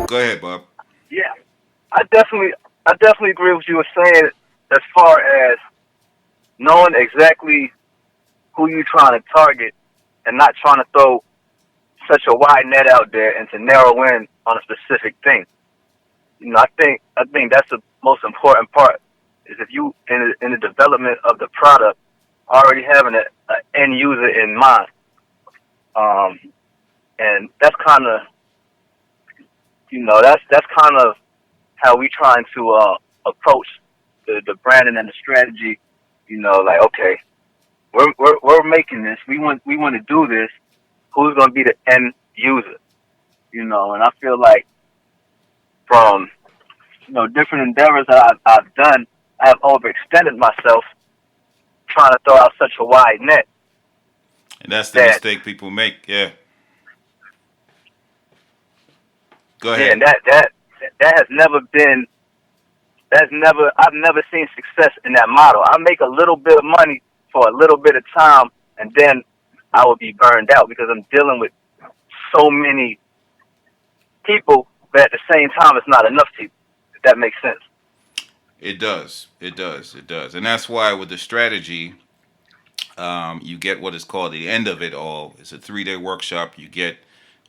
Go ahead, Bob. Yeah, I definitely agree with you were saying as far as knowing exactly who you're trying to target and not trying to throw such a wide net out there and to narrow in on a specific thing. I think that's the most important part is if you in the development of the product already having an end user in mind, um, and that's kind of that's kind of how we trying to approach the branding and the strategy. Like okay, we're making this. We want to do this. Who's going to be the end user? And I feel like from different endeavors that I've done, I have overextended myself trying to throw out such a wide net. And that's the That mistake people make. Yeah. Go yeah, ahead. and that has never been. I've never seen success in that model. I make a little bit of money for a little bit of time, and then I will be burned out because I'm dealing with so many people, but at the same time, it's not enough people. If that makes sense. It does. It does. It does. And that's why with the strategy, you get what is called the end of it all. It's a 3-day workshop. You get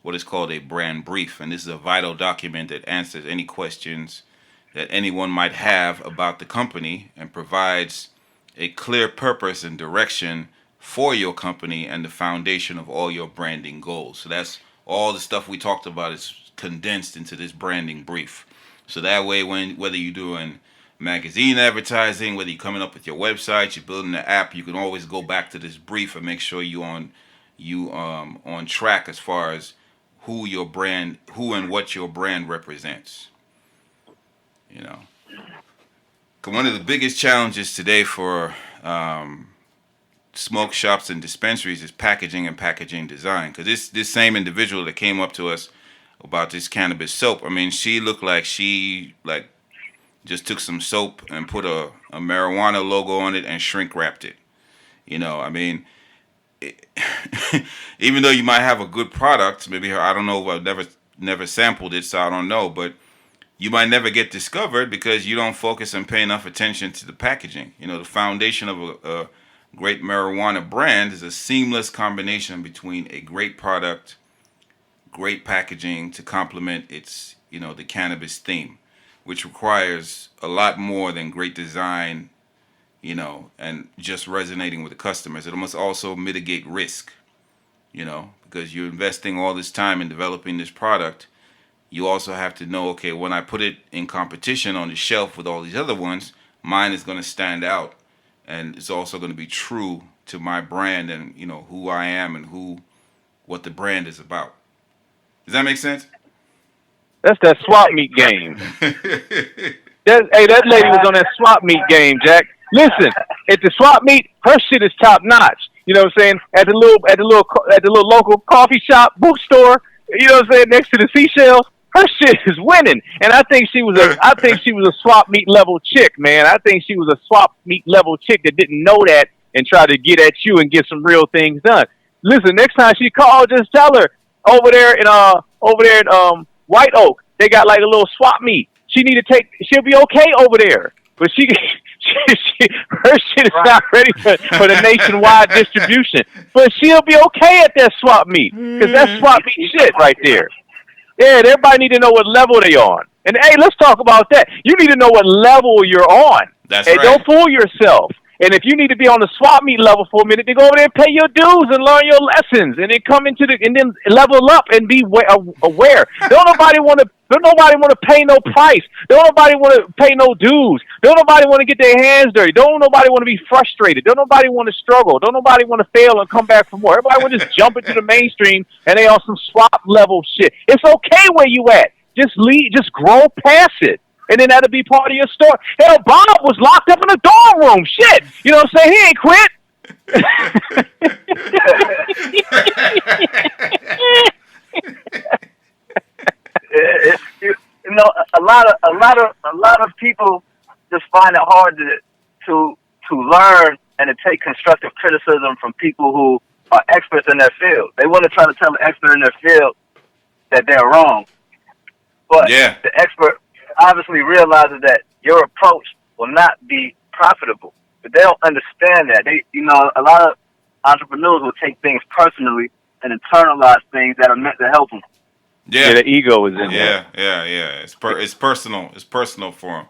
what is called a brand brief. And this is a vital document that answers any questions that anyone might have about the company and provides a clear purpose and direction for your company and the foundation of all your branding goals. So that's all the stuff we talked about is condensed into this branding brief. So that way, whether you're doing magazine advertising, whether you're coming up with your website, you're building an app, you can always go back to this brief and make sure on track as far as who and what your brand represents. 'Cause one of the biggest challenges today for smoke shops and dispensaries is packaging and packaging design. Because this same individual that came up to us about this cannabis soap, I mean, she looked like she just took some soap and put a marijuana logo on it and shrink wrapped it. I mean, it, even though you might have a good product, maybe I don't know, I've never sampled it, so I don't know, but you might never get discovered because you don't focus and pay enough attention to the packaging. The foundation of a great marijuana brand is a seamless combination between a great product, great packaging to complement its, the cannabis theme, which requires a lot more than great design, and just resonating with the customers. It must also mitigate risk, because you're investing all this time in developing this product. You also have to know, okay, when I put it in competition on the shelf with all these other ones, mine is going to stand out. And it's also going to be true to my brand and, who I am and what the brand is about. Does that make sense? That's that swap meet game. That lady was on that swap meet game, Jack. Listen, at the swap meet, her shit is top notch. You know what I'm saying? At the little local coffee shop, bookstore, you know what I'm saying, next to the seashells, her shit is winning. And I think she was a swap meet level chick, man. I think she was a swap meet level chick that didn't know that and tried to get at you and get some real things done. Listen, next time she calls, just tell her over there in White Oak, they got like a little swap meet. She'll be okay over there. But her shit is not ready for the nationwide distribution. But she'll be okay at that swap meet because that's swap meet shit right there. Yeah, everybody need to know what level they on. And hey, let's talk about that. You need to know what level you're on. That's right. Don't fool yourself. And if you need to be on the swap meet level for a minute, then go over there and pay your dues and learn your lessons, and then come and then level up and be aware. Don't nobody want to pay no price. Don't nobody want to pay no dues. Don't nobody want to get their hands dirty. Don't nobody want to be frustrated. Don't nobody want to struggle. Don't nobody want to fail and come back for more. Everybody want to just jump into the mainstream and they on some swap level shit. It's okay where you at. Just grow past it. And then that'll be part of your story. Hell, Bob was locked up in a dorm room. Shit. You know what I'm saying? He ain't quit. A lot of people just find it hard to learn and to take constructive criticism from people who are experts in their field. They want to try to tell an expert in their field that they're wrong. But Yeah. the expert obviously realizes that your approach will not be profitable. But they don't understand that. A lot of entrepreneurs will take things personally and internalize things that are meant to help them. Yeah, Yeah. the ego is in there. Yeah. It's personal. It's personal for him.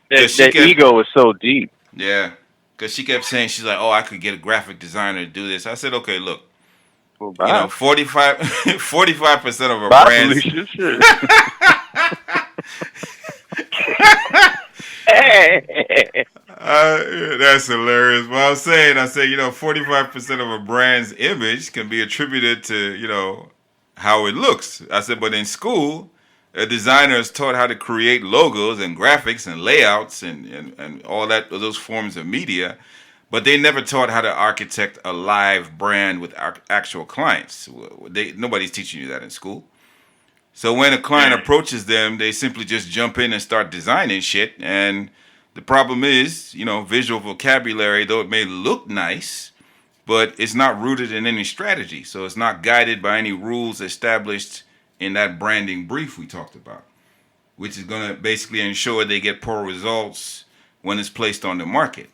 That Cause she that kept ego is so deep. yeah. Cause she kept saying she's like, oh, I could get a graphic designer to do this. I said, okay, look, Well, bye. 45% of our Bye, brands. Felicia. Shit. Hey. That's hilarious. Well, I say, 45% of a brand's image can be attributed to, how it looks. I said, but in school, a designer is taught how to create logos and graphics and layouts and all those forms of media, but they never taught how to architect a live brand with actual clients. Nobody's teaching you that in school. So when a client approaches them, they simply just jump in and start designing shit. And the problem is, visual vocabulary, though it may look nice, but it's not rooted in any strategy. So it's not guided by any rules established in that branding brief we talked about, which is going to basically ensure they get poor results when it's placed on the market.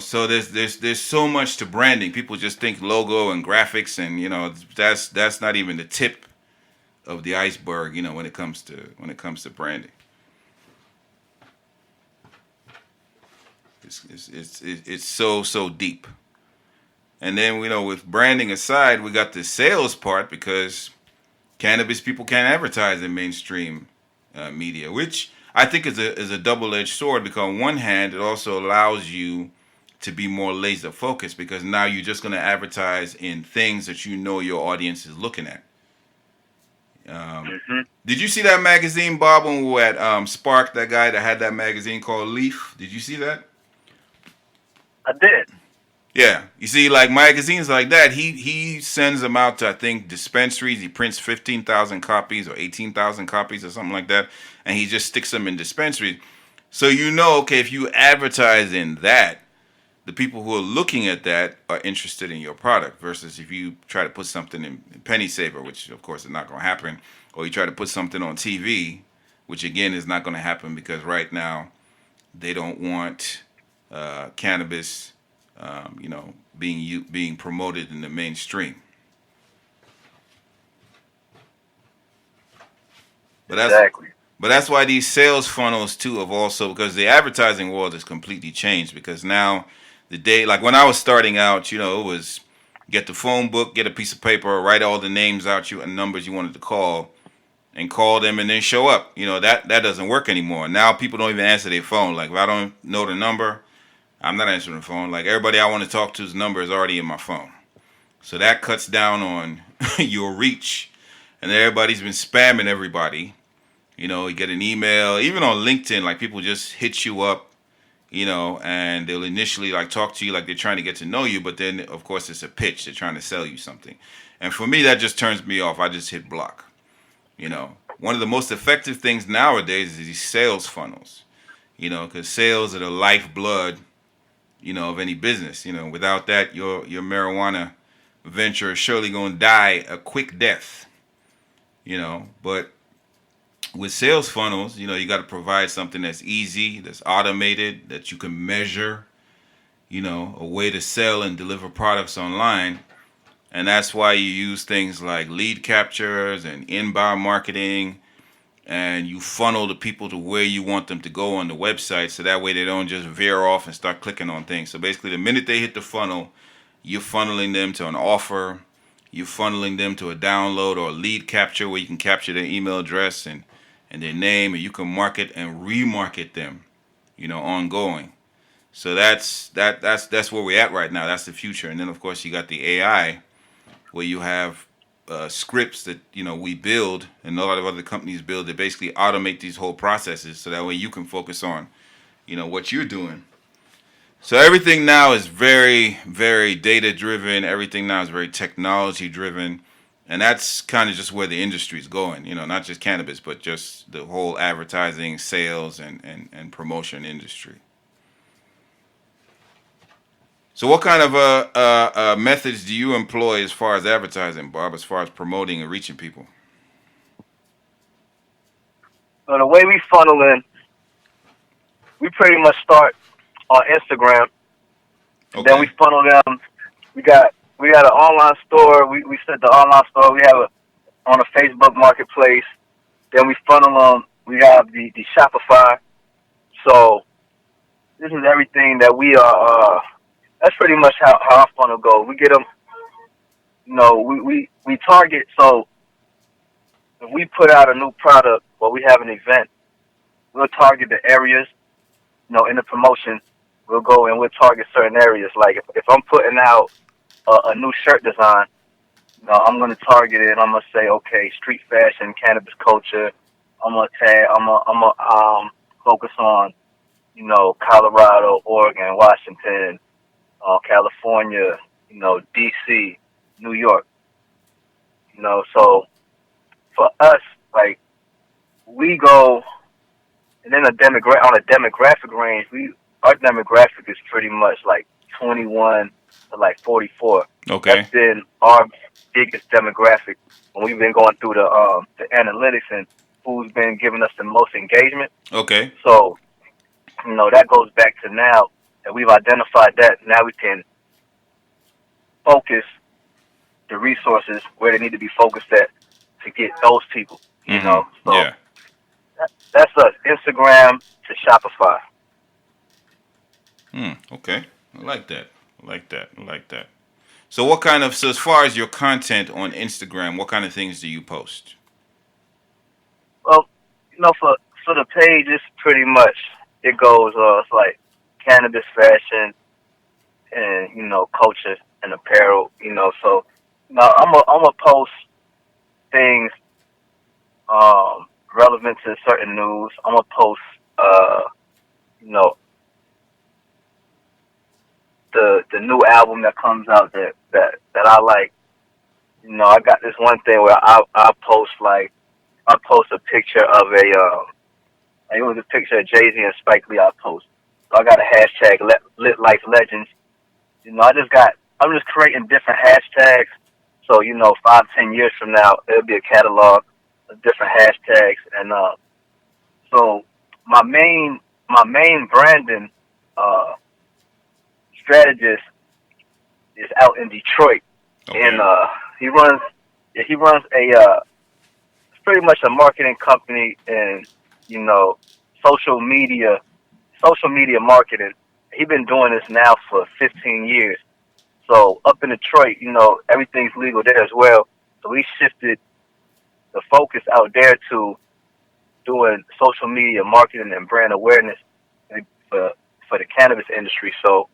So there's so much to branding. People just think logo and graphics, and that's not even the tip of the iceberg, when it comes to branding. It's so deep. And then with branding aside, we got the sales part, because cannabis people can't advertise in mainstream media, which I think is a double-edged sword, because on one hand it also allows you to be more laser focused, because now you're just going to advertise in things that your audience is looking at. Did you see that magazine, Bob, when we were at Spark, that guy that had that magazine called Leaf? Did you see that? I did. Yeah. You see, like magazines like that, he sends them out to, I think, dispensaries. He prints 15,000 copies or 18,000 copies or something like that, and he just sticks them in dispensaries. So okay, if you advertise in that, the people who are looking at that are interested in your product, versus if you try to put something in Penny Saver, which of course is not going to happen, or you try to put something on TV, which again is not going to happen, because right now they don't want cannabis, being promoted in the mainstream. Exactly. But that's why these sales funnels too have also, because the advertising world has completely changed, because now the day, like when I was starting out, it was get the phone book, get a piece of paper, write all the names out and numbers you wanted to call, and call them and then show up. That doesn't work anymore. Now people don't even answer their phone. Like if I don't know the number, I'm not answering the phone. Like everybody I want to talk to's number is already in my phone. So that cuts down on your reach. And everybody's been spamming everybody. You get an email, even on LinkedIn, like people just hit you up, and they'll initially like talk to you like they're trying to get to know you, but then of course it's a pitch. They're trying to sell you something. And for me, that just turns me off. I just hit block. One of the most effective things nowadays is these sales funnels, because sales are the lifeblood, of any business. Without that, your marijuana venture is surely going to die a quick death, but with sales funnels, you got to provide something that's easy, that's automated, that you can measure, a way to sell and deliver products online. And that's why you use things like lead captures and inbound marketing, and you funnel the people to where you want them to go on the website, so that way they don't just veer off and start clicking on things. So basically, the minute they hit the funnel, you're funneling them to an offer, you're funneling them to a download or a lead capture where you can capture their email address and their name, and you can market and remarket them, ongoing. So that's where we're at right now. That's the future. And then of course you got the AI, where you have scripts that we build and a lot of other companies build that basically automate these whole processes, so that way you can focus on what you're doing. So everything now is very, very data driven. Everything now is very technology driven. And that's kind of just where the industry is going, not just cannabis, but just the whole advertising, sales, and promotion industry. So what kind of methods do you employ as far as advertising, Bob, as far as promoting and reaching people? So the way we funnel in, we pretty much start on Instagram. Okay. Then we funnel them. We got an online store. We set the online store. We have on a Facebook marketplace. Then we funnel them. We have the Shopify. So this is everything that we are. That's pretty much how our funnel goes. We get them. We target. So if we put out a new product or we have an event, we'll target the areas. In the promotion, we'll go and we'll target certain areas. Like if I'm putting out a new shirt design, I'm going to target it. And I'm going to say, okay, street fashion, cannabis culture. I'm going to focus on, Colorado, Oregon, Washington, California, DC, New York. So for us, like we go, and then on a demographic range, our demographic is pretty much like 21 to like 44. Okay. That's been our biggest demographic when we've been going through the analytics and who's been giving us the most engagement. Okay. So, that goes back to now that we've identified that. Now we can focus the resources where they need to be focused at to get those people. So yeah. That's us. Instagram to Shopify. Okay. I like that. So as far as your content on Instagram, what kind of things do you post? Well, for the page, it's pretty much, it goes, it's like cannabis fashion and, culture and apparel, so, I'm a post things, relevant to certain news. I'm gonna post, the new album that comes out that I like. I got this one thing where I post a picture of it was a picture of Jay-Z and Spike Lee I post. So I got a hashtag Lit Life Legends. I'm just creating different hashtags. So 5-10 years from now, it'll be a catalog of different hashtags, and so my main branding strategist is out in Detroit, and he runs it's pretty much a marketing company and social media marketing. He's been doing this now for 15 years. So up in Detroit, everything's legal there as well. So we shifted the focus out there to doing social media marketing and brand awareness for the cannabis industry. So,